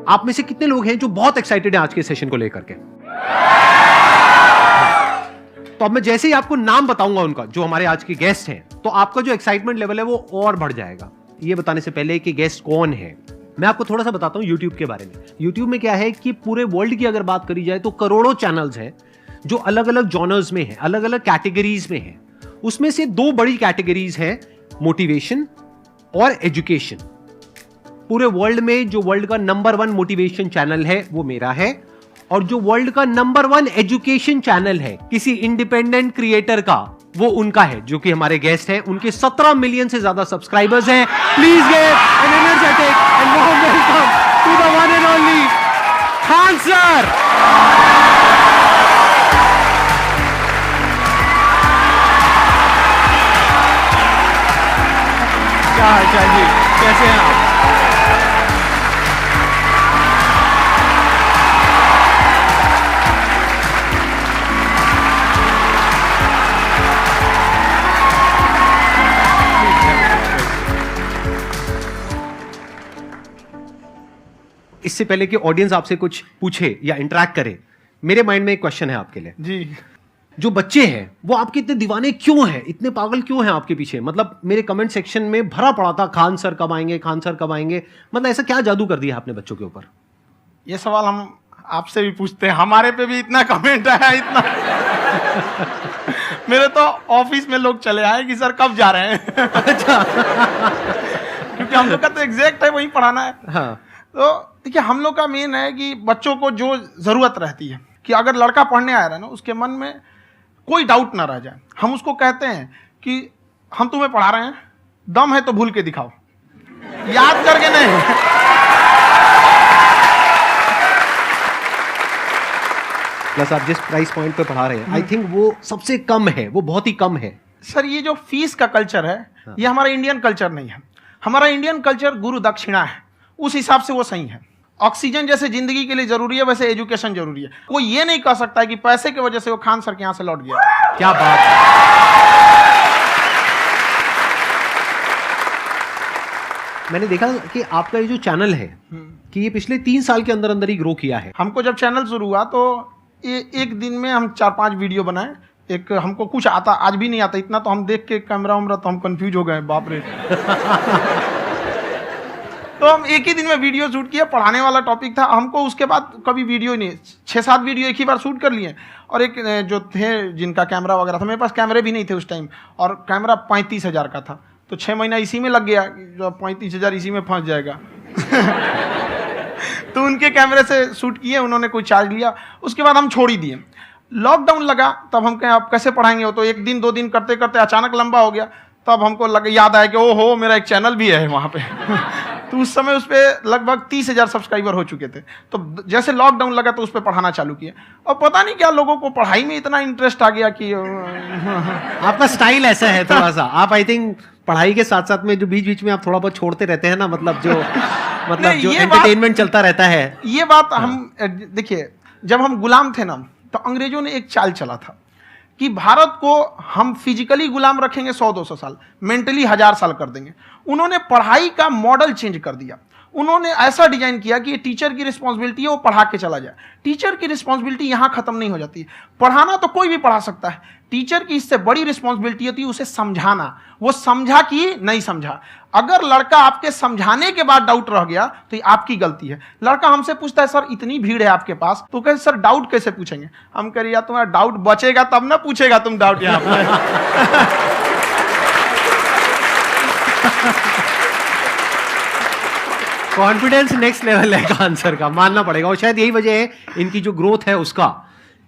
आप में से कितने लोग हैं जो बहुत एक्साइटेड हैं आज के सेशन को लेकर के? तो अब मैं जैसे ही आपको नाम बताऊंगा उनका, जो हमारे आज के गेस्ट हैं, तो आपका जो एक्साइटमेंट लेवल है वो और बढ़ जाएगा। ये बताने से पहले कि गेस्ट कौन है, मैं आपको थोड़ा सा बताता हूं YouTube के बारे में। YouTube में क्या है कि पूरे वर्ल्ड की अगर बात करी जाए तो करोड़ों चैनल्स हैं जो अलग अलग जॉनर्स में हैं, अलग अलग कैटेगरीज में हैं। उसमें से दो बड़ी कैटेगरीज हैं, मोटिवेशन और एजुकेशन। पूरे वर्ल्ड में जो वर्ल्ड का नंबर 1 मोटिवेशन चैनल है वो मेरा है, और जो वर्ल्ड का नंबर 1 एजुकेशन चैनल है किसी इंडिपेंडेंट क्रिएटर का, वो उनका है, जो कि हमारे गेस्ट हैं। उनके 17 मिलियन से ज्यादा सब्सक्राइबर्स हैं। Please give an energetic and warm welcome to the one and only Khan sir. क्या हाल चाल जी, कैसे हैं आप? इससे पहले कि ऑडियंस आपसे कुछ पूछे या इंटरेक्ट करे, मेरे माइंड में एक क्वेश्चन है आपके लिए जी। जो बच्चे हैं वो आपके इतने दीवाने क्यों हैं, इतने पागल क्यों हैं आपके पीछे? मतलब मेरे कमेंट सेक्शन में भरा पड़ा था, खान सर कब आएंगे, खान सर कब आएंगे। मतलब ऐसा क्या जादू कर दिया आपने बच्चों के ऊपर? ये सवाल हम आपसे भी पूछते हैं, हमारे पे भी इतना कमेंट आया, इतना मेरे तो ऑफिस में लोग चले आए कि सर कब जा रहे हैं। अच्छा। क्योंकि हम लोग का तो एग्जैक्ट है, वही पढ़ाना है। हाँ। तो देखिए, हम लोग का मेन है कि बच्चों को जो जरूरत रहती है कि अगर लड़का पढ़ने आ रहा है ना, उसके मन में कोई डाउट ना रह जाए। हम उसको कहते हैं कि हम तुम्हें पढ़ा रहे हैं, दम है तो भूल के दिखाओ, याद करके नहीं। प्लस आप जिस प्राइस पॉइंट पे पढ़ा रहे हैं, आई थिंक वो सबसे कम है, वो बहुत ही कम है। सर, ये जो फीस का कल्चर है, ये हमारा इंडियन कल्चर नहीं है। हमारा इंडियन कल्चर गुरु दक्षिणा है, उस हिसाब से वो सही है। ऑक्सीजन जैसे जिंदगी के लिए जरूरी है, वैसे एजुकेशन जरूरी है। कोई ये नहीं कह सकता है कि पैसे की वजह से वो खान सर के यहाँ से लौट गया। क्या बात है। मैंने देखा कि आपका ये जो चैनल है कि ये पिछले 3 साल के अंदर अंदर ही ग्रो किया है। हमको जब चैनल शुरू हुआ तो एक दिन में हम 4-5 वीडियो बनाए। एक हमको कुछ आता, आज भी नहीं आता इतना, तो हम देख के कैमरा उमरा तो हम कंफ्यूज हो गए, बाप रे। तो हम एक ही दिन में वीडियो शूट किया, पढ़ाने वाला टॉपिक था हमको। उसके बाद कभी वीडियो ही नहीं, 6-7 वीडियो एक ही बार शूट कर लिए। और एक जो थे जिनका कैमरा वगैरह था, मेरे पास कैमरे भी नहीं थे उस टाइम, और कैमरा 35,000 का था, तो 6 महीना इसी में लग गया। जो 35,000 इसी में फंस जाएगा। तो उनके कैमरे से शूट किए, उन्होंने कोई चार्ज लिया, उसके बाद हम छोड़ ही दिए। लॉकडाउन लगा, तब हम कहें आप कैसे पढ़ाएंगे, वो तो 1 दिन 2 दिन करते करते अचानक लंबा हो गया। तब हमको याद आया कि ओहो, मेरा एक चैनल भी है वहाँ पे। तो उस समय उस पर लगभग 30,000 सब्सक्राइबर हो चुके थे। तो जैसे लॉकडाउन लगा तो उस पर पढ़ाना चालू किया, और पता नहीं क्या लोगों को पढ़ाई में इतना इंटरेस्ट आ गया कि आपका स्टाइल ऐसा है थोड़ा सा। आप आई थिंक पढ़ाई के साथ साथ में जो बीच बीच में आप थोड़ा बहुत छोड़ते रहते हैं ना, मतलब जो एंटरटेनमेंट चलता रहता है। ये बात हम देखिए, जब हम गुलाम थे ना, तो अंग्रेजों ने एक चाल चला था कि भारत को हम फिजिकली गुलाम रखेंगे 100-200 साल, मेंटली 1000 साल कर देंगे। उन्होंने पढ़ाई का मॉडल चेंज कर दिया। उन्होंने ऐसा डिजाइन किया कि ये टीचर की रिस्पॉन्सिबिलिटी है, वो पढ़ा के चला जाए। टीचर की रिस्पॉन्सिबिलिटी यहाँ खत्म नहीं हो जाती। पढ़ाना तो कोई भी पढ़ा सकता है, टीचर की इससे बड़ी रिस्पॉन्सिबिलिटी होती है उसे समझाना। वो समझा कि नहीं समझा। अगर लड़का आपके समझाने के बाद डाउट रह गया तो ये आपकी गलती है। लड़का हमसे पूछता है, सर इतनी भीड़ है आपके पास, तो कहते सर डाउट कैसे पूछेंगे? हम कह रहे यार, तुम्हारा डाउट बचेगा तब ना पूछेगा तुम डाउट यहाँ पर। कॉन्फिडेंस नेक्स्ट लेवल है खान सर का, मानना पड़ेगा। और शायद यही वजह है इनकी जो ग्रोथ है उसका।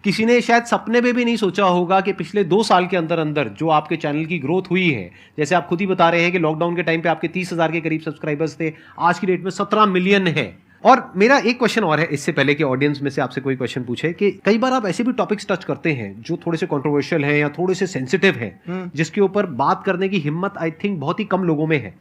किसी ने शायद सपने में भी नहीं सोचा होगा कि पिछले 2 साल के अंदर अंदर जो आपके चैनल की ग्रोथ हुई है, जैसे आप खुद ही बता रहे हैं कि लॉकडाउन के टाइम पे आपके 30,000 के करीब सब्सक्राइबर्स थे, आज की डेट में 17 मिलियन है। और मेरा एक क्वेश्चन और है, इससे पहले कि ऑडियंस में से आपसे कोई क्वेश्चन पूछे, कि कई बार आप ऐसे भी टॉपिक्स टच करते हैं जो थोड़े से कंट्रोवर्शियल हैं या थोड़े से सेंसिटिव हैं, जिसके ऊपर बात करने की हिम्मत आई थिंक बहुत ही कम लोगों में है।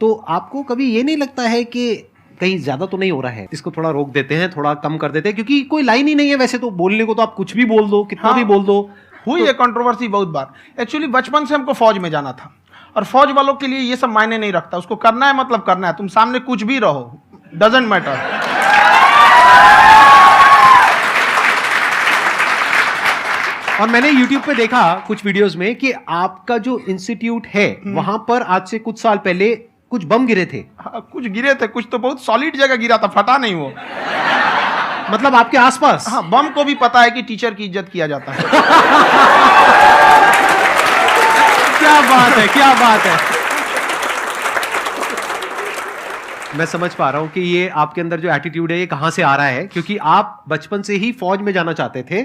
तो आपको कभी ये नहीं लगता है कि कहीं ज्यादा तो नहीं हो रहा है, इसको थोड़ा रोक देते हैं, थोड़ा कम कर देते हैं? क्योंकि कोई लाइन ही नहीं है वैसे तो बोलने को, तो आप कुछ भी बोल दो, कितना भी बोल दो। हुई है कंट्रोवर्सी बहुत बार। एक्चुअली बचपन से हमको फौज में जाना था, और फौज वालों के लिए ये सब मायने नहीं रखता। उसको करना है मतलब करना है, तुम सामने कुछ भी रहो, डजंट मैटर। और मैंने YouTube पे देखा कुछ वीडियोस में कि आपका जो इंस्टीट्यूट है वहां पर आज से कुछ साल पहले कुछ बम गिरे थे। हाँ, कुछ गिरे थे, कुछ तो बहुत सॉलिड जगह गिरा था, फटा नहीं वो। मतलब आपके आसपास। हाँ, बम को भी पता है कि टीचर की इज्जत किया जाता है। क्या बात है, क्या बात है। मैं समझ पा रहा हूं कि ये आपके अंदर जो एटीट्यूड है ये कहां से आ रहा है, क्योंकि आप बचपन से ही फौज में जाना चाहते थे,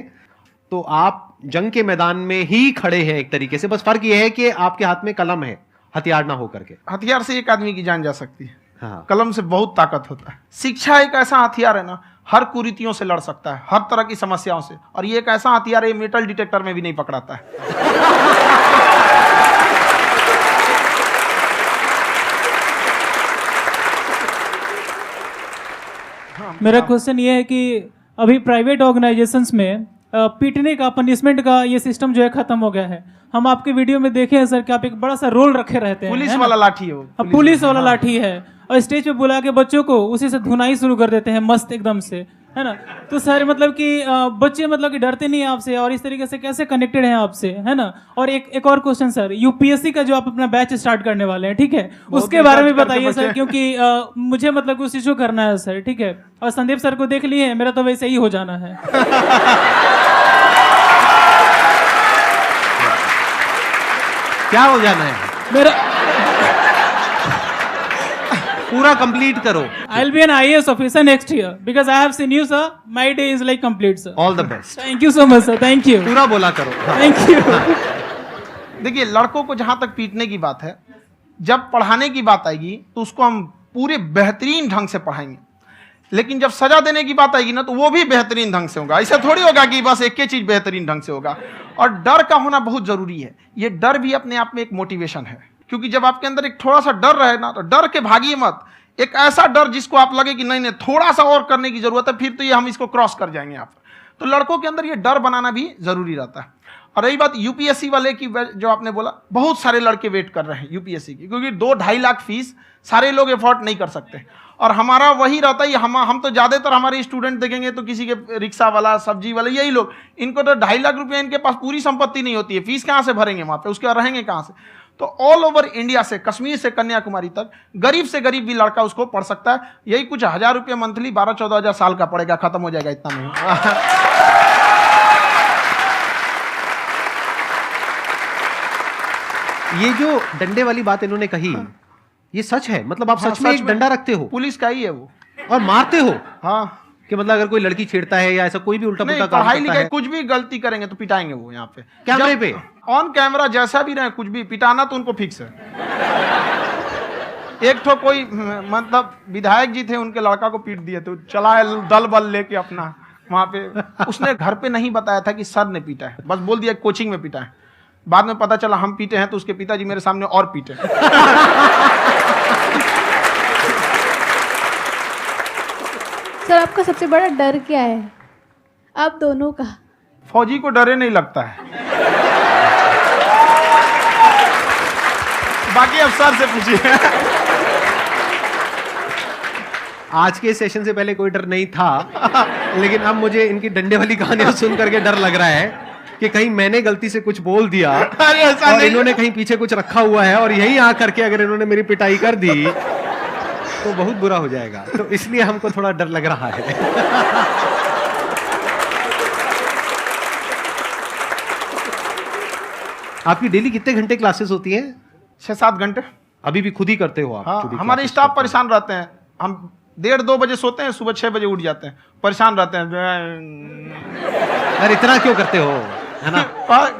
तो आप जंग के मैदान में ही खड़े हैं एक तरीके से। बस फर्क ये है कि आपके हाथ में कलम है, हथियार ना हो करके। हथियार से एक आदमी की जान जा सकती है, हाँ। कलम से बहुत ताकत होता है। शिक्षा एक ऐसा हथियार है ना, हर कुरीतियों से लड़ सकता है, हर तरह की समस्याओं से। और ये एक ऐसा हथियार है, मेटल डिटेक्टर में भी नहीं पकड़ाता है। मेरा क्वेश्चन ये है कि अभी प्राइवेट ऑर्गेनाइजेशंस में पीटने का, पनिशमेंट का ये सिस्टम जो है खत्म हो गया है। हम आपके वीडियो में देखे हैं सर कि आप एक बड़ा सा रोल रखे रहते हैं, पुलिस है ना? वाला लाठी है वो, पुलिस वाला लाठी है, और स्टेज पे बुला के बच्चों को उसी से धुनाई शुरू कर देते हैं मस्त एकदम से, है ना? तो सर मतलब कि बच्चे मतलब कि डरते नहीं हैं आपसे, और इस तरीके से कैसे कनेक्टेड हैं आपसे, है ना? और एक और क्वेश्चन सर, यूपीएससी का जो आप अपना बैच स्टार्ट करने वाले हैं, ठीक है, उसके बारे में बताइए सर, क्योंकि मुझे मतलब कुछ इशू करना है सर, ठीक है? और संदीप सर को देख लिए, मेरा तो वैसे ही हो जाना है। क्या हो जाना है? मेरा पूरा कंप्लीट करो। I'll be an IAS officer next year because I have seen you, sir. My day is like complete, sir. All the best. Thank you so much, sir. Thank you. पूरा बोला करो। Thank you. देखिए, लड़कों को जहां तक पीटने की बात है, जब पढ़ाने की बात आएगी तो उसको हम पूरे बेहतरीन ढंग से पढ़ाएंगे। लेकिन जब सजा देने की बात आएगी ना, तो वो भी बेहतरीन ढंग से होगा। ऐसा थोड़ी होगा कि बस एक ही चीज बेहतरीन ढंग से होगा। और डर का होना बहुत जरूरी है। ये डर भी अपने आप में एक मोटिवेशन है, क्योंकि जब आपके अंदर एक थोड़ा सा डर रहे ना, तो डर के भागिए मत। एक ऐसा डर जिसको आप लगे कि नहीं नहीं थोड़ा सा और करने की जरूरत है, फिर तो ये हम इसको क्रॉस कर जाएंगे यहाँ पर। तो लड़कों के अंदर ये डर बनाना भी जरूरी रहता है। और रही बात यूपीएससी वाले की, जो आपने बोला, बहुत सारे लड़के वेट कर रहे हैं यूपीएससी की, क्योंकि 2-2.5 लाख फीस सारे लोग एफोर्ड नहीं कर सकते। और हमारा वही रहता है, हम तो ज्यादातर हमारे स्टूडेंट देखेंगे तो किसी के रिक्शा वाला, सब्जी वाला, यही लोग, इनको तो 2.5 लाख रुपया, इनके पास पूरी संपत्ति नहीं होती है, फीस कहाँ से भरेंगे वहां पे, उसके बाद रहेंगे कहाँ से? तो ऑल ओवर इंडिया से, कश्मीर से कन्याकुमारी तक, गरीब से गरीब भी लड़का उसको पढ़ सकता है। यही कुछ 1000 रुपये मंथली, 12-14 हजार साल का पड़ेगा, खत्म हो जाएगा इतना में। ये जो डंडे वाली बात इन्होंने कही, ये सच है? मतलब आप हाँ, सच में एक डंडा रखते हो पुलिस का ही है वो, और मारते हो? हाँ। कि मतलब अगर कोई लड़की छेड़ता है या ऐसा कोई भी उल्टा नहीं, पुल्टा काम पढ़ाई करता लिखाई है, कुछ भी गलती करेंगे तो पिटाएंगे वो यहाँ पे, कैमरे पे, ऑन कैमरा, जैसा भी रहे, कुछ भी पिटाना तो उनको फिक्स है। एक तो कोई मतलब विधायक जी थे, उनके लड़का को पीट दिए, तो चला है दल बल लेके अपना वहां पे। उसने घर पे नहीं बताया था कि सर ने पीटा है, बस बोल दिया कोचिंग में पीटा है। बाद में पता चला हम पीटे हैं, तो उसके पिताजी मेरे सामने और पीटे। सर आपका सबसे बड़ा डर क्या है, आप दोनों का? फौजी को डरे नहीं लगता है, बाकी अब सर से पूछिए। आज के सेशन से पहले कोई डर नहीं था, लेकिन अब मुझे इनकी डंडे वाली कहानियां सुन करके डर लग रहा है कि कहीं मैंने गलती से कुछ बोल दिया अरे ऐसा और नहीं। इन्होंने कहीं पीछे कुछ रखा हुआ है, और यही आ करके अगर इन्होंने मेरी पिटाई कर दी तो बहुत बुरा हो जाएगा। तो इसलिए हमको थोड़ा डर लग रहा है। आपकी डेली कितने घंटे क्लासेस होती हैं? 6-7 घंटे। अभी भी खुद ही करते हो आप? हाँ, जो भी हमारे classes स्टाफ करते हो। परेशान रहते हैं। हम 1:30-2 बजे सोते हैं, सुबह 6 बजे उठ जाते हैं, परेशान रहते हैं। यार इतना क्यों करते हो, है ना?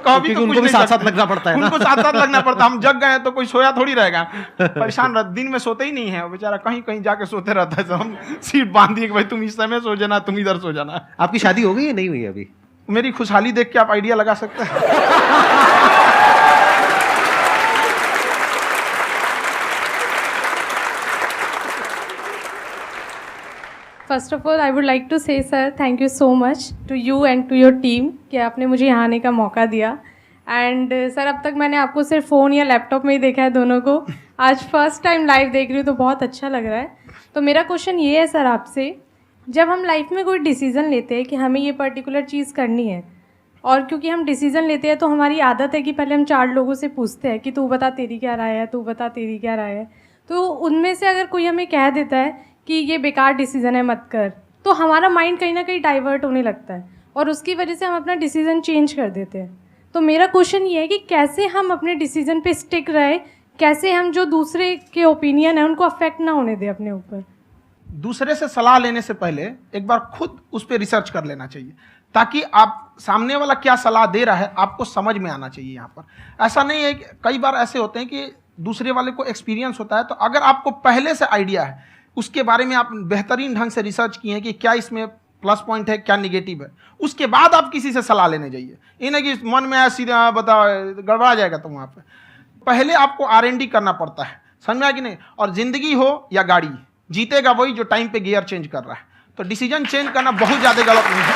कभी तो उनको भी साथ साथ लगना पड़ता है ना? उनको साथ साथ लगना पड़ता है। हम जग गए तो कोई सोया थोड़ी रहेगा, परेशान रह, दिन में सोते ही नहीं है वो बेचारा, कहीं कहीं जाके सोते रहता है। तो हम सीट बांध दिए कि भाई तुम इस समय सो जाना, तुम इधर सो जाना। आपकी शादी हो गई या नहीं हुई अभी? मेरी खुशहाली देख के आप आइडिया लगा सकते हैं। First of all I would like to say sir thank you so much to you and to your team कि आपने मुझे यहाँ आने का मौका दिया। एंड सर अब तक मैंने आपको सिर्फ फ़ोन या लैपटॉप में ही देखा है दोनों को, आज फर्स्ट टाइम लाइव देख रही हूँ तो बहुत अच्छा लग रहा है। तो मेरा क्वेश्चन ये है सर आपसे, जब हम लाइफ में कोई डिसीज़न लेते हैं कि हमें ये पर्टिकुलर चीज़ करनी है, और क्योंकि हम डिसीजन लेते हैं तो हमारी आदत है कि पहले हम 4 लोगों से पूछते हैं कि तू बता तेरी क्या राय है, तू बता तेरी क्या राय है। तो उनमें से अगर कोई हमें कह देता है कि ये बेकार डिसीजन है मत कर, तो हमारा माइंड कहीं ना कहीं डाइवर्ट होने लगता है और उसकी वजह से हम अपना डिसीजन चेंज कर देते हैं। तो मेरा क्वेश्चन ये है कि कैसे हम अपने डिसीजन पे स्टिक रहे, कैसे हम जो दूसरे के ओपिनियन है उनको अफेक्ट ना होने दें अपने ऊपर। दूसरे से सलाह लेने से पहले एक बार खुद उस पर रिसर्च कर लेना चाहिए, ताकि आप सामने वाला क्या सलाह दे रहा है आपको समझ में आना चाहिए। यहाँ पर ऐसा नहीं है कि कई बार ऐसे होते हैं कि दूसरे वाले को एक्सपीरियंस होता है, तो अगर आपको पहले से आइडिया है, उसके बारे में आप बेहतरीन ढंग से रिसर्च किए हैं कि क्या इसमें प्लस पॉइंट है क्या निगेटिव है, उसके बाद आप किसी से सलाह लेने जाइए। ये नहीं कि मन में आया सीधा बता गड़बड़ा जाएगा। तो वहाँ पे पहले आपको R&D करना पड़ता है, समझ में आया कि नहीं। और जिंदगी हो या गाड़ी, जीतेगा वही जो टाइम पे गियर चेंज कर रहा है। तो डिसीजन चेंज करना बहुत ज़्यादा गलत नहीं है।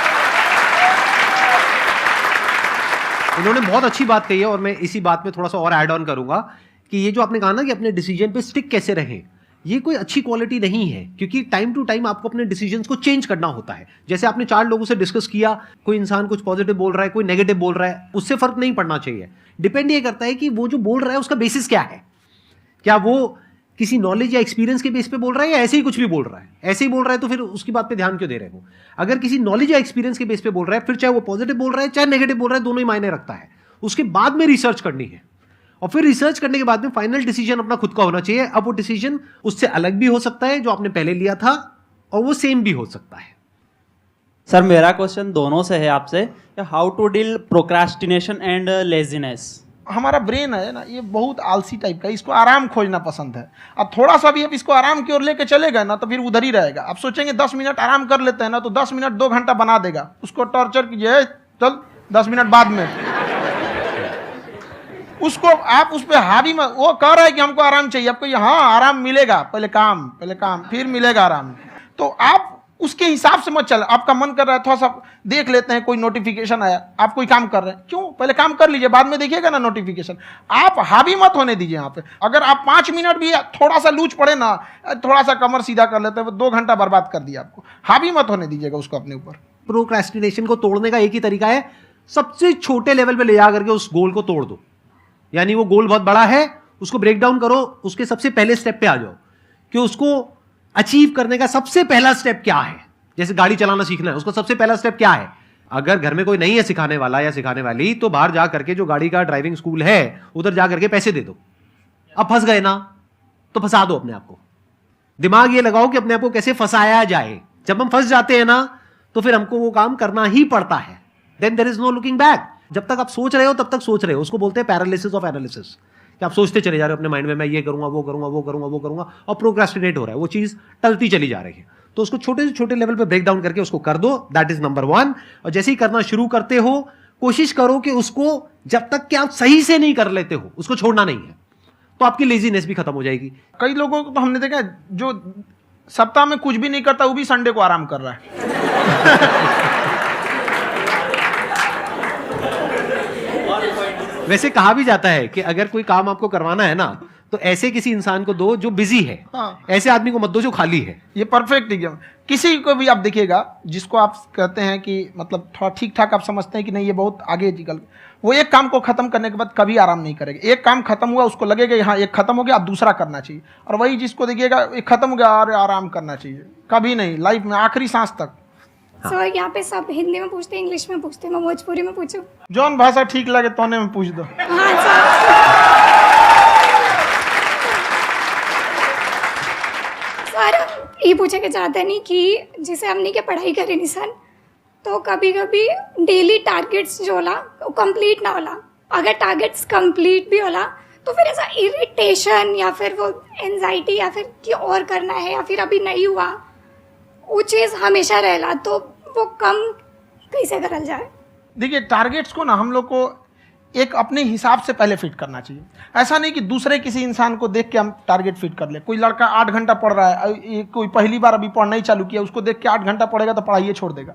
इन्होंने बहुत अच्छी बात कही है और मैं इसी बात में थोड़ा सा और ऐड ऑन करूंगा कि ये जो आपने कहा ना कि अपने डिसीजन पे स्टिक कैसे रहें, ये कोई अच्छी क्वालिटी नहीं है, क्योंकि टाइम टू टाइम आपको अपने डिसीजंस को चेंज करना होता है। जैसे आपने 4 लोगों से डिस्कस किया, कोई इंसान कुछ पॉजिटिव बोल रहा है, कोई नेगेटिव बोल रहा है, उससे फर्क नहीं पड़ना चाहिए। डिपेंड ये करता है कि वो जो बोल रहा है उसका बेसिस क्या है। क्या वो किसी नॉलेज या एक्सपीरियंस के बेस पे बोल रहा है या ऐसे ही कुछ भी बोल रहा है? ऐसे ही बोल रहा है तो फिर उसकी बात पे ध्यान क्यों दे रहे हो? अगर किसी नॉलेज या एक्सपीरियंस के बेस पे बोल रहा है, फिर चाहे वो पॉजिटिव बोल रहा है चाहे नेगेटिव बोल रहा है, दोनों ही मायने रखता है। उसके बाद में रिसर्च करनी है और फिर रिसर्च करने के बाद में फाइनल डिसीजन अपना खुद का होना चाहिए। अब वो डिसीजन उससे अलग भी हो सकता है जो आपने पहले लिया था, और वो सेम भी हो सकता है। सर मेरा क्वेश्चन दोनों से है आपसे, how to deal procrastination and laziness. हमारा ब्रेन है ना, ये बहुत आलसी टाइप का है, इसको आराम खोजना पसंद है। अब थोड़ा सा भी अब इसको आराम की ओर लेके चले गए ना तो फिर उधर ही रहेगा। आप सोचेंगे 10 मिनट आराम कर लेते हैं ना, तो 10 मिनट 2 घंटा बना देगा। उसको टॉर्चर कीजिए, चल 10 मिनट बाद में उसको आप उस पर हावी मत। वो कह रहा है कि हमको आराम चाहिए, आपको हाँ आराम मिलेगा, पहले काम फिर मिलेगा आराम। तो आप उसके हिसाब से मत चल। आपका मन कर रहा है थोड़ा सा देख लेते हैं, कोई नोटिफिकेशन आया, आप कोई काम कर रहे हैं, क्यों पहले काम कर लीजिए, बाद में देखिएगा ना नोटिफिकेशन। आप हावी मत होने दीजिए यहाँ पे। अगर आप 5 मिनट भी थोड़ा सा लूज पड़े ना, थोड़ा सा कमर सीधा कर लेते हैं, 2 घंटा बर्बाद कर दिया आपको। हावी मत होने दीजिएगा उसको अपने ऊपर। प्रोक्रेस्टिनेशन को तोड़ने का एक ही तरीका है, सबसे छोटे लेवल पे ले जा करके उस गोल को तोड़ दो। यानी वो गोल बहुत बड़ा है, उसको ब्रेक डाउन करो, उसके सबसे पहले स्टेप पे आ जाओ कि उसको अचीव करने का सबसे पहला स्टेप क्या है। जैसे गाड़ी चलाना सीखना है, उसका सबसे पहला स्टेप क्या है। अगर घर में कोई नहीं है सिखाने वाला या सिखाने वाली, तो बाहर जा करके जो गाड़ी का ड्राइविंग स्कूल है उधर जा करके पैसे दे दो। अब फंस गए ना तो फंसा दो अपने आप को। दिमाग ये लगाओ कि अपने आप को कैसे फंसाया जाए। जब हम फंस जाते हैं ना तो फिर हमको वो काम करना ही पड़ता है। Then there is no looking back. जब तक आप सोच रहे हो तब तक सोच रहे हो, उसको बोलते हैं पैरालिसिस ऑफ एनालिसिस, कि आप सोचते चले जा रहे हो अपने माइंड में, मैं ये करूंगा वो करूंगा वो करूंगा वो करूंगा, और प्रोक्रेस्टिनेट हो रहा है, वो चीज टलती चली जा रही है। तो उसको छोटे से छोटे लेवल पे ब्रेक डाउन करके उसको कर दो, दैट इज नंबर 1। और जैसे ही करना शुरू करते हो, कोशिश करो कि उसको जब तक कि आप सही से नहीं कर लेते हो उसको छोड़ना नहीं है, तो आपकी लेजीनेस भी खत्म हो जाएगी। कई लोगों को तो हमने देखा जो सप्ताह में कुछ भी नहीं करता, वो भी संडे को आराम कर रहा है। वैसे कहा भी जाता है कि अगर कोई काम आपको करवाना है ना, तो ऐसे किसी इंसान को दो जो बिजी है। हाँ। ऐसे आदमी को मत दो जो खाली है। ये परफेक्ट एग्जाम। किसी को भी आप देखिएगा जिसको आप कहते हैं कि मतलब थोड़ा ठीक ठाक आप समझते हैं कि नहीं ये बहुत आगे निकल, वो एक काम को खत्म करने के बाद कभी आराम नहीं करेगा। एक काम खत्म हुआ उसको लगेगा हाँ एक खत्म हो गया, अब दूसरा करना चाहिए। और वही जिसको देखिएगा एक खत्म हो गया और आराम करना चाहिए, कभी नहीं लाइफ में आखिरी सांस तक। सर यहाँ पे सब हिंदी में पूछते हैं, इंग्लिश में पूछते हैं, मैं भोजपुरी में पूछूं? जौन भाषा ठीक लगे तोने में पूछ दो। हाँ सर। सर ये पूछे के चाहते नहीं कि जैसे हमने के पढ़ाई करी नहीं सर, तो कभी कभी डेली टारगेट्स जो होला वो कंप्लीट ना होला। अगर टारगेट्स कंप्लीट भी होला तो फिर ऐसा इरिटेशन या फिर वो एंजाइटी या फिर कि और करना है या फिर अभी नहीं हुआ, वो चीज़ हमेशा रहेला। तो वो कम कैसे करल जाए? देखिए टारगेट्स को ना हम लोग को एक अपने हिसाब से पहले फिट करना चाहिए। ऐसा नहीं कि दूसरे किसी इंसान को देख के हम टारगेट फिट कर ले। कोई लड़का 8 घंटा पढ़ रहा है, कोई पहली बार अभी पढ़ना ही चालू किया, उसको देख के 8 घंटा पढ़ेगा तो पढ़ाई छोड़ देगा।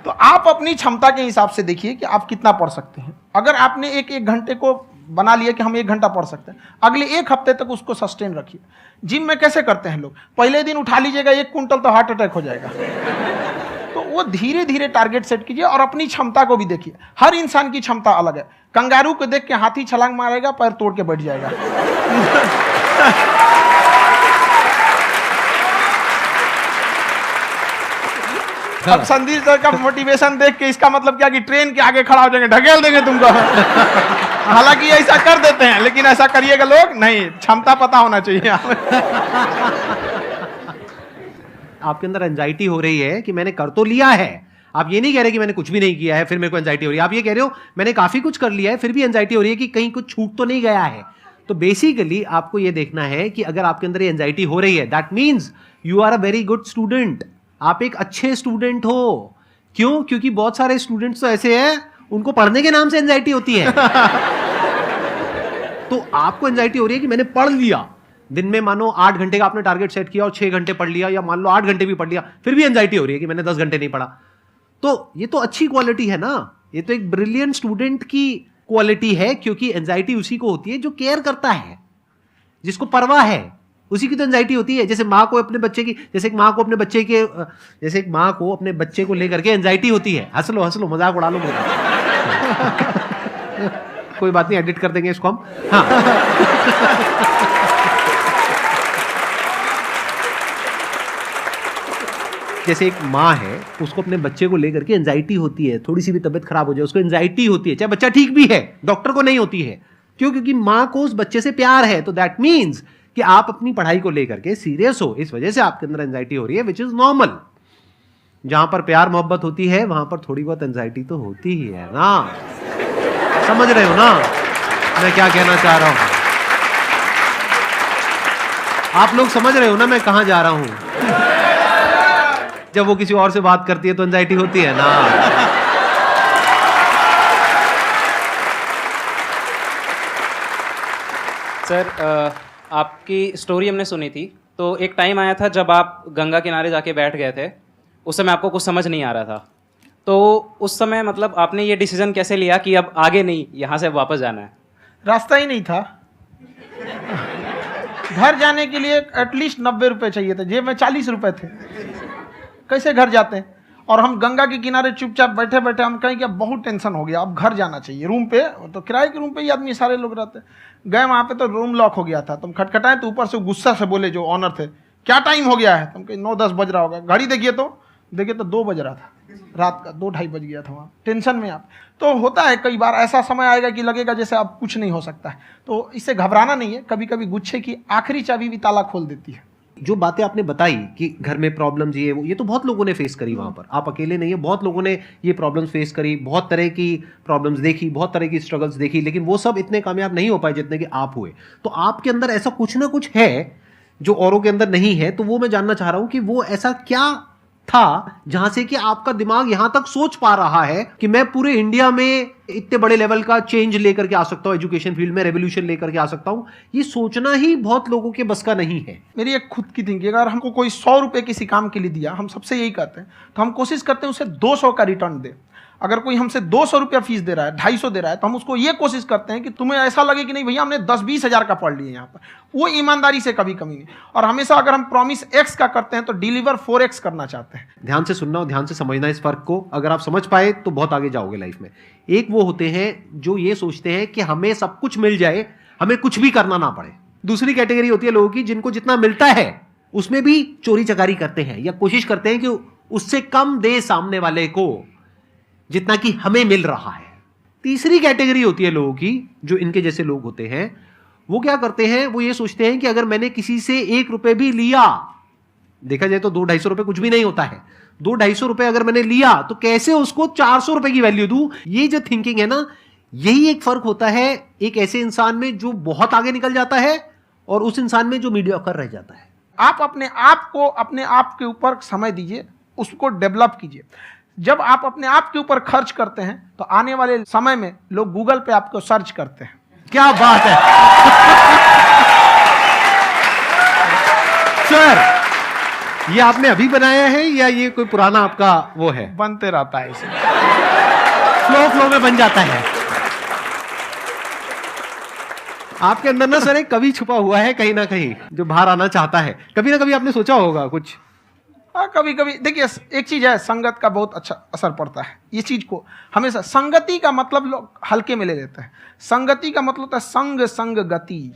तो आप अपनी क्षमता के हिसाब से देखिए कि आप कितना पढ़ सकते हैं। अगर आपने एक घंटे को बना लिया कि हम 1 घंटा पढ़ सकते हैं, अगले 1 हफ्ते तक उसको सस्टेन रखिए। जिम में कैसे करते हैं लोग, पहले दिन उठा लीजिएगा 1 कुंटल तो हार्ट अटैक हो जाएगा। तो वो धीरे धीरे टारगेट सेट कीजिए और अपनी क्षमता को भी देखिए। हर इंसान की क्षमता अलग है। कंगारू को देख के हाथी छलांग मारेगा, पैर तोड़ के बैठ जाएगा। अब संदीप सर का मोटिवेशन देख के इसका मतलब क्या कि ट्रेन के आगे खड़ा हो जाएंगे, ढकेल देंगे तुमको। हालांकि ऐसा कर देते हैं, लेकिन ऐसा करिएगा लोग नहीं, क्षमता पता होना चाहिए। आपके अंदर एंजाइटी हो रही है कि मैंने कर तो लिया है। आप ये नहीं कह रहे कि मैंने कुछ भी नहीं किया है फिर मेरे को एंजाइटी हो रही है। आप ये कह रहे हो मैंने काफी कुछ कर लिया है फिर भी एंजाइटी हो रही है कि कहीं कुछ छूट तो नहीं गया है। तो बेसिकली आपको ये देखना है कि अगर आपके अंदर ये एंजाइटी हो रही है, that means you are a very good student. आप एक अच्छे स्टूडेंट हो। क्यों? क्योंकि बहुत सारे स्टूडेंट्स तो ऐसे हैं उनको पढ़ने के नाम से एंजाइटी होती है। तो आपको एंजाइटी हो रही है कि मैंने पढ़ लिया। दिन में मानो 8 घंटे का आपने टारगेट सेट किया और 6 घंटे पढ़ लिया, या मान लो 8 घंटे भी पढ़ लिया, फिर भी एंजाइटी हो रही है कि मैंने 10 घंटे नहीं पढ़ा। तो ये तो अच्छी क्वालिटी है ना, ये तो एक ब्रिलियंट स्टूडेंट की क्वालिटी है। क्योंकि एंजाइटी उसी को होती है जो केयर करता है, जिसको परवाह है, उसी की तो एंजाइटी होती है। जैसे माँ को अपने बच्चे की, जैसे एक माँ को अपने बच्चे के, जैसे एक माँ को अपने बच्चे को लेकर के एंजाइटी होती है। हंस लो मजाक उड़ा लो मेरा। कोई बात नहीं, एडिट कर देंगे इसको हम। हाँ। जैसे एक माँ है, उसको अपने बच्चे को लेकर के एंजाइटी होती है, थोड़ी सी भी तबीयत खराब हो जाए उसको एंजाइटी होती है, चाहे बच्चा ठीक भी है, डॉक्टर को नहीं होती है। क्यों? क्योंकि माँ को उस बच्चे से प्यार है। तो दैट मीन्स कि आप अपनी पढ़ाई को लेकर के सीरियस हो, इस वजह से आपके अंदर एंजाइटी हो रही है, विच इज नॉर्मल। जहां पर प्यार मोहब्बत होती है वहां पर थोड़ी बहुत एंजाइटी तो होती ही है ना। समझ रहे हो ना मैं क्या कहना चाह रहा हूं? आप लोग समझ रहे हो ना मैं कहां जा रहा हूं? जब वो किसी और से बात करती है तो एंजाइटी होती है ना। सर, आपकी स्टोरी हमने सुनी थी, तो एक टाइम आया था जब आप गंगा किनारे जाके बैठ गए थे। उस समय आपको कुछ समझ नहीं आ रहा था, तो उस समय मतलब आपने ये डिसीजन कैसे लिया कि अब आगे नहीं, यहाँ से वापस जाना है? रास्ता ही नहीं था। घर जाने के लिए एटलीस्ट 90 रुपए चाहिए थे, जेब में 40 रुपए थे। कैसे घर जाते हैं? और हम गंगा के किनारे चुपचाप बैठे बैठे हम कहें कि अब बहुत टेंशन हो गया, अब घर जाना चाहिए। रूम पे, तो किराए के रूम पे ही आदमी सारे लोग रहते। गए वहाँ पे तो रूम लॉक हो गया था। तुम खटखटाए तो ऊपर से गुस्सा से बोले जो ऑनर थे, क्या टाइम हो गया है? तुम कहे 9-10 बज रहा होगा। घड़ी देखिए तो 2 बज रहा था रात का, 2-2:30 बज गया था। वहाँ टेंशन में आप, तो होता है कई बार ऐसा समय आएगा कि लगेगा जैसे अब कुछ नहीं हो सकता है। तो इससे घबराना नहीं है। कभी कभी गुच्छे की आखिरी चाबी भी ताला खोल देती है। जो बातें आपने बताई कि घर में प्रॉब्लम्स ये तो बहुत लोगों ने फेस करी। वहां पर आप अकेले नहीं है, बहुत लोगों ने ये प्रॉब्लम्स फेस करी, बहुत तरह की प्रॉब्लम्स देखी, बहुत तरह की स्ट्रगल्स देखी, लेकिन वो सब इतने कामयाब नहीं हो पाए जितने कि आप हुए। तो आपके अंदर ऐसा कुछ ना कुछ है जो औरों के अंदर नहीं है। तो वो मैं जानना चाह रहा हूं कि वो ऐसा क्या था जहां से कि आपका दिमाग यहां तक सोच पा रहा है कि मैं पूरे इंडिया में इतने बड़े लेवल का चेंज लेकर के आ सकता हूं, एजुकेशन फील्ड में रेवोल्यूशन लेकर के आ सकता हूं। ये सोचना ही बहुत लोगों के बस का नहीं है। मेरी एक खुद की थिंकिंग, अगर हमको कोई 100 रुपए किसी काम के लिए दिया, हम सबसे यही कहते हैं, तो हम कोशिश करते हैं उसे 200 का रिटर्न दे। अगर कोई हमसे 200 रुपया फीस दे रहा है, 250 दे रहा है, तो हम उसको ये कोशिश करते हैं कि तुम्हें ऐसा लगे कि नहीं भैया हमने 10-20 हज़ार का पढ़ लिया यहाँ पर। वो ईमानदारी से कभी कमी नहीं। और हमेशा अगर हम प्रॉमिस एक्स का करते हैं तो डिलीवर 4x करना चाहते हैं। ध्यान से सुनना और ध्यान से समझना इस फर्क को। अगर आप समझ पाए तो बहुत आगे जाओगे लाइफ में। एक वो होते हैं जो ये सोचते हैं कि हमें सब कुछ मिल जाए, हमें कुछ भी करना ना पड़े। दूसरी कैटेगरी होती है लोगों की जिनको जितना मिलता है उसमें भी चोरी चकारी करते हैं या कोशिश करते हैं कि उससे कम दे सामने वाले को जितना कि हमें मिल रहा है। तीसरी कैटेगरी होती है लोगों की, जो इनके जैसे लोग होते हैं। वो क्या करते हैं? वो ये सोचते हैं कि अगर मैंने किसी से 1 रुपए भी लिया, देखा जाए तो 200-250 रुपए कुछ भी नहीं होता है, 200-250 रुपए अगर मैंने लिया तो कैसे उसको 400 रुपए की वैल्यू दूं। ये जो थिंकिंग है ना, यही एक फर्क होता है एक ऐसे इंसान में जो बहुत आगे निकल जाता है और उस इंसान में जो मीडियोकर रह जाता है। आप अपने आप को अपने आप के ऊपर समय दीजिए, उसको डेवलप कीजिए। जब आप अपने आप के ऊपर खर्च करते हैं तो आने वाले समय में लोग गूगल पे आपको सर्च करते हैं। क्या बात है सर, ये आपने अभी बनाया है या ये कोई पुराना आपका वो है? बनते रहता है इसे, फ्लो में बन जाता है। आपके अंदर ना सर एक कवि छुपा हुआ है कहीं ना कहीं जो बाहर आना चाहता है। कभी ना कभी आपने सोचा होगा कुछ कभी कभी देखिए, एक चीज है, संगत का बहुत अच्छा असर पड़ता है। ये चीज को हमेशा, संगति का मतलब लोग हल्के में ले लेते हैं। संगति का मतलब होता है संग संग गति।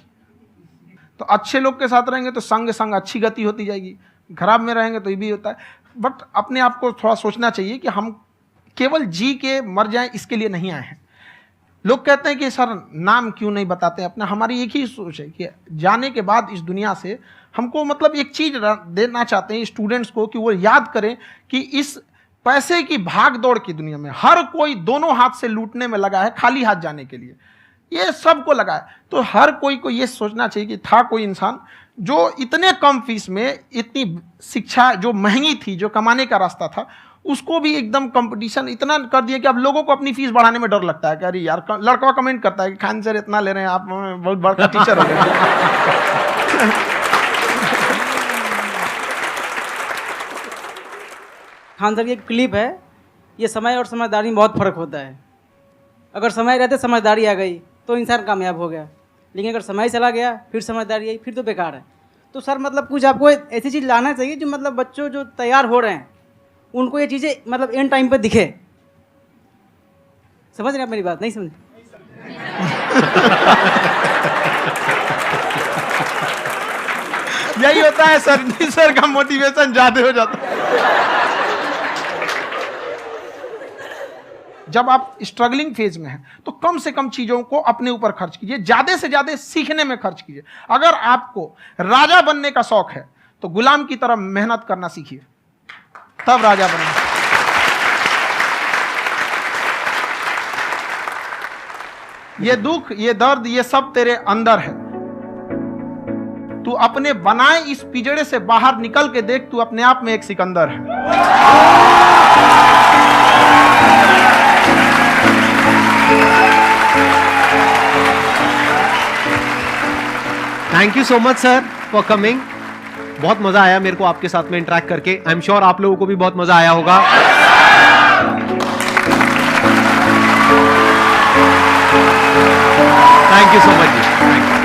तो अच्छे लोग के साथ रहेंगे तो संग संग अच्छी गति होती जाएगी, खराब में रहेंगे तो ये भी होता है। बट अपने आप को थोड़ा सोचना चाहिए कि हम केवल जी के मर जाएं इसके लिए नहीं आए हैं। लोग कहते हैं कि सर नाम क्यों नहीं बताते अपना। हमारी एक ही सोच है कि जाने के बाद इस दुनिया से हमको मतलब एक चीज देना चाहते हैं स्टूडेंट्स को, कि वो याद करें कि इस पैसे की भाग दौड़ की दुनिया में हर कोई दोनों हाथ से लूटने में लगा है, खाली हाथ जाने के लिए ये सबको लगा है। तो हर कोई को ये सोचना चाहिए कि था कोई इंसान जो इतने कम फीस में इतनी शिक्षा जो महंगी थी, जो कमाने का रास्ता था, उसको भी एकदम कंपटीशन इतना कर दिया कि अब लोगों को अपनी फीस बढ़ाने में डर लगता है कि अरे यार, लड़का कमेंट करता है कि खान सर इतना ले रहे हैं, आप बहुत बड़ा टीचर हो गए। खान सर की एक क्लिप है, ये समय और समझदारी में बहुत फ़र्क होता है। अगर समय रहते समझदारी आ गई तो इंसान कामयाब हो गया, लेकिन अगर समय चला गया फिर समझदारी आई फिर तो बेकार है। तो सर मतलब कुछ आपको ऐसी चीज़ लाना चाहिए जो मतलब बच्चों जो तैयार हो रहे हैं उनको ये चीज़ें मतलब एंड टाइम पे दिखे। समझ रहे हैं आप मेरी बात? नहीं समझ? यही होता है सर, सर का मोटिवेशन ज्यादा हो जाता है। जब आप स्ट्रगलिंग फेज में हैं तो कम से कम चीजों को अपने ऊपर खर्च कीजिए, ज्यादा से ज्यादा सीखने में खर्च कीजिए। अगर आपको राजा बनने का शौक है तो गुलाम की तरह मेहनत करना सीखिए, तब राजा बनेंगे। ये दुख, ये दर्द, ये सब तेरे अंदर है। तू अपने बनाए इस पिंजड़े से बाहर निकल के देख, तू अपने आप में एक सिकंदर है। Thank you so much sir for coming. बहुत मजा आया मेरे को आपके साथ में इंटरेक्ट करके। आई एम श्योर आप लोगों को भी बहुत मजा आया होगा। Thank you so much ji.